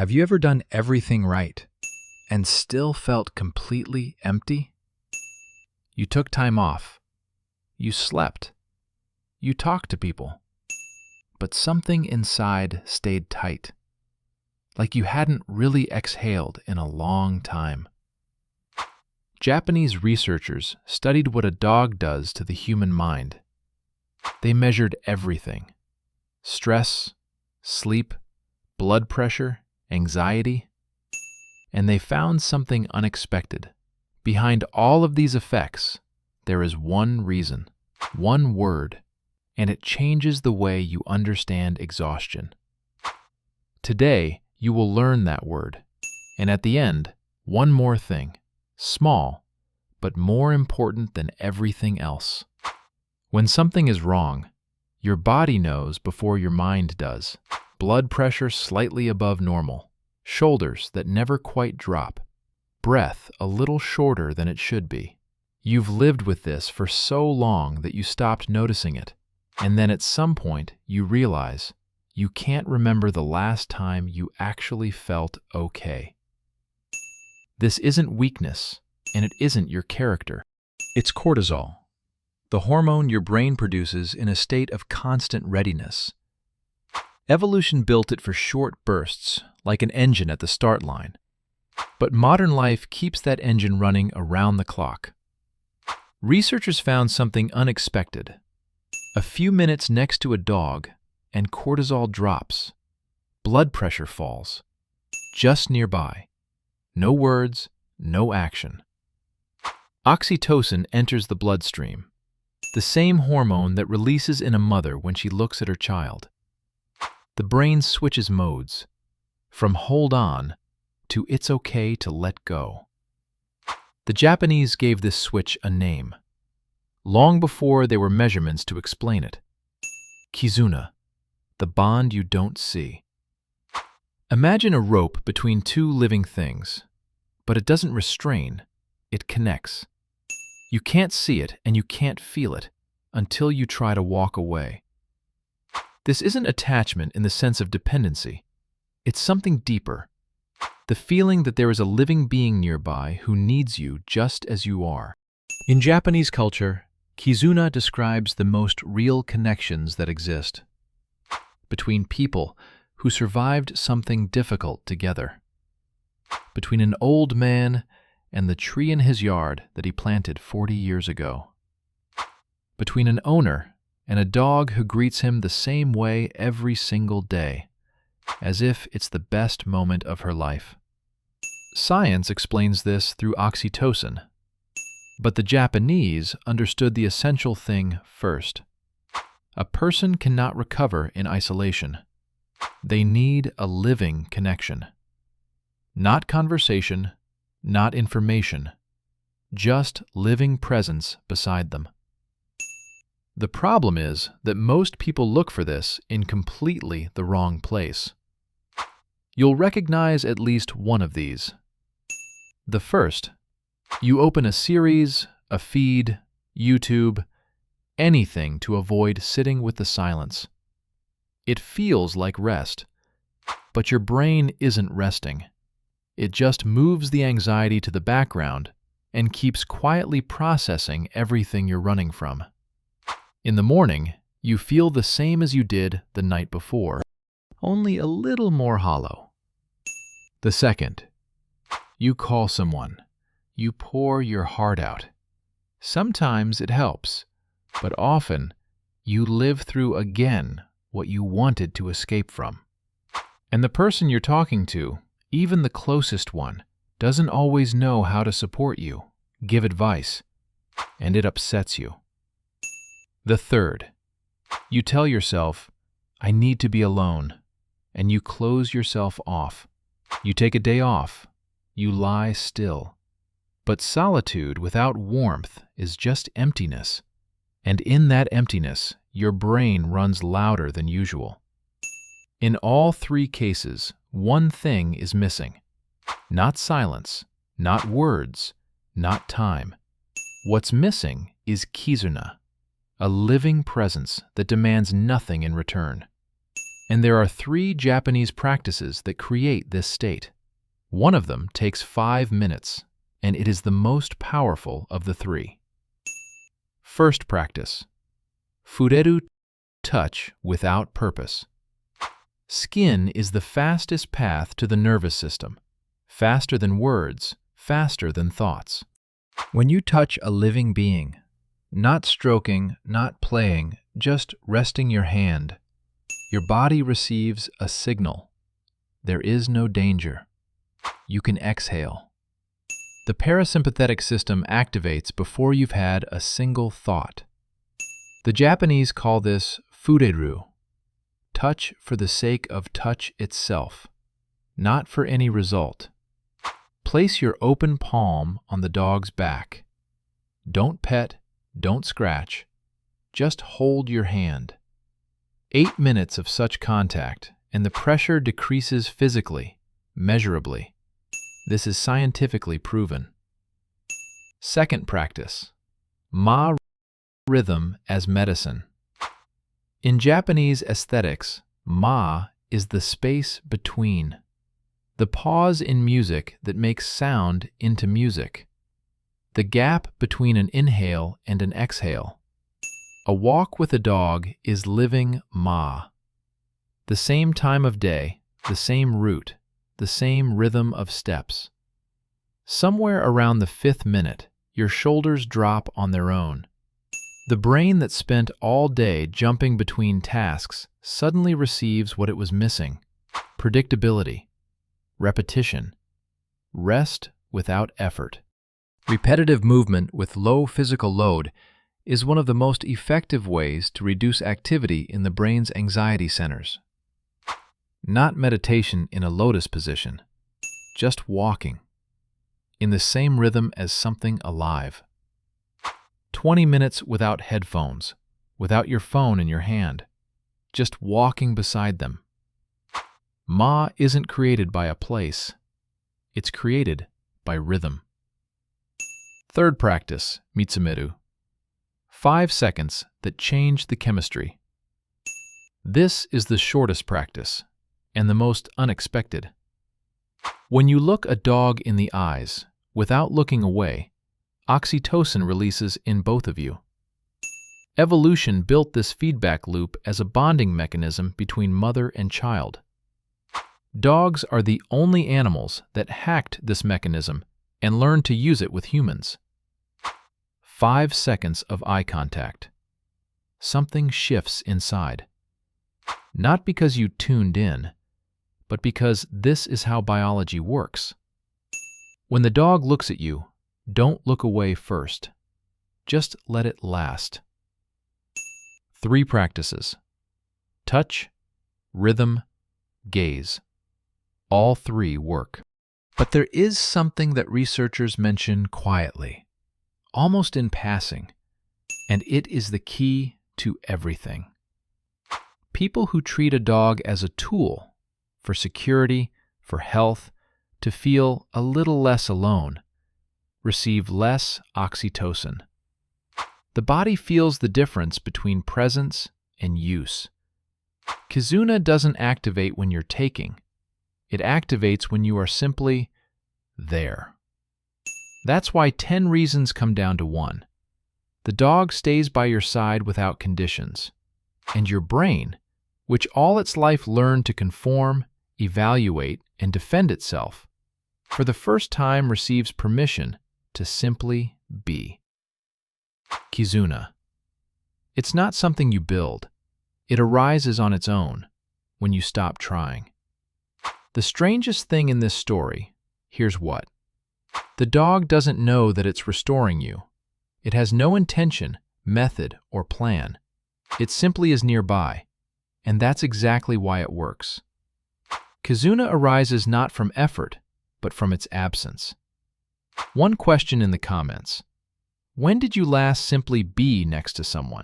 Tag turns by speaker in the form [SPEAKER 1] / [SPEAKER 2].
[SPEAKER 1] Have you ever done everything right and still felt completely empty? You took time off. You slept. You talked to people. But something inside stayed tight, like you hadn't really exhaled in a long time. Japanese researchers studied what a dog does to the human mind. They measured everything: stress, sleep, blood pressure, anxiety, and they found something unexpected. Behind all of these effects, there is one reason, one word, and it changes the way you understand exhaustion. Today, you will learn that word, and at the end, one more thing, small, but more important than everything else. When something is wrong, your body knows before your mind does. Blood pressure slightly above normal, shoulders that never quite drop, breath a little shorter than it should be. You've lived with this for so long that you stopped noticing it, and then at some point you realize you can't remember the last time you actually felt okay. This isn't weakness, and it isn't your character. It's cortisol, the hormone your brain produces in a state of constant readiness. Evolution built it for short bursts, like an engine at the start line. But modern life keeps that engine running around the clock. Researchers found something unexpected. A few minutes next to a dog, and cortisol drops. Blood pressure falls. Just nearby. No words, no action. Oxytocin enters the bloodstream, the same hormone that releases in a mother when she looks at her child. The brain switches modes, from hold on to it's okay to let go. The Japanese gave this switch a name, long before there were measurements to explain it. Kizuna, the bond you don't see. Imagine a rope between two living things, but it doesn't restrain, it connects. You can't see it and you can't feel it until you try to walk away. This isn't attachment in the sense of dependency. It's something deeper. The feeling that there is a living being nearby who needs you just as you are. In Japanese culture, Kizuna describes the most real connections that exist between people who survived something difficult together, between an old man and the tree in his yard that he planted 40 years ago, between an owner and a dog who greets him the same way every single day, as if it's the best moment of her life. Science explains this through oxytocin, but the Japanese understood the essential thing first. A person cannot recover in isolation. They need a living connection. Not conversation, not information, just living presence beside them. The problem is that most people look for this in completely the wrong place. You'll recognize at least one of these. The first, you open a series, a feed, YouTube, anything to avoid sitting with the silence. It feels like rest, but your brain isn't resting. It just moves the anxiety to the background and keeps quietly processing everything you're running from. In the morning, you feel the same as you did the night before, only a little more hollow. The second, you call someone. You pour your heart out. Sometimes it helps, but often you live through again what you wanted to escape from. And the person you're talking to, even the closest one, doesn't always know how to support you, give advice, and it upsets you. The third, you tell yourself, I need to be alone, and you close yourself off. You take a day off. You lie still. But solitude without warmth is just emptiness, and in that emptiness, your brain runs louder than usual. In all three cases, one thing is missing. Not silence, not words, not time. What's missing is Kizuna, a living presence that demands nothing in return. And there are 3 Japanese practices that create this state. One of them takes 5 minutes, and it is the most powerful of the 3. First practice: Fureru, touch without purpose. Skin is the fastest path to the nervous system, faster than words, faster than thoughts. When you touch a living being, not stroking, not playing, just resting your hand, your body receives a signal. There is no danger. You can exhale. The parasympathetic system activates before you've had a single thought. The Japanese call this Fureru, touch for the sake of touch itself, not for any result. Place your open palm on the dog's back. Don't pet, don't scratch, just hold your hand. 8 minutes of such contact, and the pressure decreases physically, measurably. This is scientifically proven. Second practice: Ma rhythm as medicine. In Japanese aesthetics, ma is the space between, the pause in music that makes sound into music, the gap between an inhale and an exhale. A walk with a dog is living ma. The same time of day, the same route, the same rhythm of steps. Somewhere around the 5th minute, your shoulders drop on their own. The brain that spent all day jumping between tasks suddenly receives what it was missing: predictability, repetition, rest without effort. Repetitive movement with low physical load is one of the most effective ways to reduce activity in the brain's anxiety centers. Not meditation in a lotus position, just walking, in the same rhythm as something alive. 20 minutes without headphones, without your phone in your hand, just walking beside them. Ma isn't created by a place, it's created by rhythm. Third practice, Mitsumeru. 5 seconds that change the chemistry. This is the shortest practice, and the most unexpected. When you look a dog in the eyes, without looking away, oxytocin releases in both of you. Evolution built this feedback loop as a bonding mechanism between mother and child. Dogs are the only animals that hacked this mechanism and learned to use it with humans. 5 seconds of eye contact. Something shifts inside. Not because you tuned in, but because this is how biology works. When the dog looks at you, don't look away first. Just let it last. 3 practices: touch, rhythm, gaze. All 3 work. But there is something that researchers mention quietly, almost in passing, and it is the key to everything. People who treat a dog as a tool for security, for health, to feel a little less alone, receive less oxytocin. The body feels the difference between presence and use. Kizuna doesn't activate when you're taking. It activates when you are simply there. That's why 10 reasons come down to 1. The dog stays by your side without conditions, and your brain, which all its life learned to conform, evaluate, and defend itself, for the first time receives permission to simply be. Kizuna. It's not something you build. It arises on its own when you stop trying. The strangest thing in this story, here's what. The dog doesn't know that it's restoring you. It has no intention, method, or plan. It simply is nearby, and that's exactly why it works. Kizuna arises not from effort, but from its absence. One question in the comments: when did you last simply be next to someone?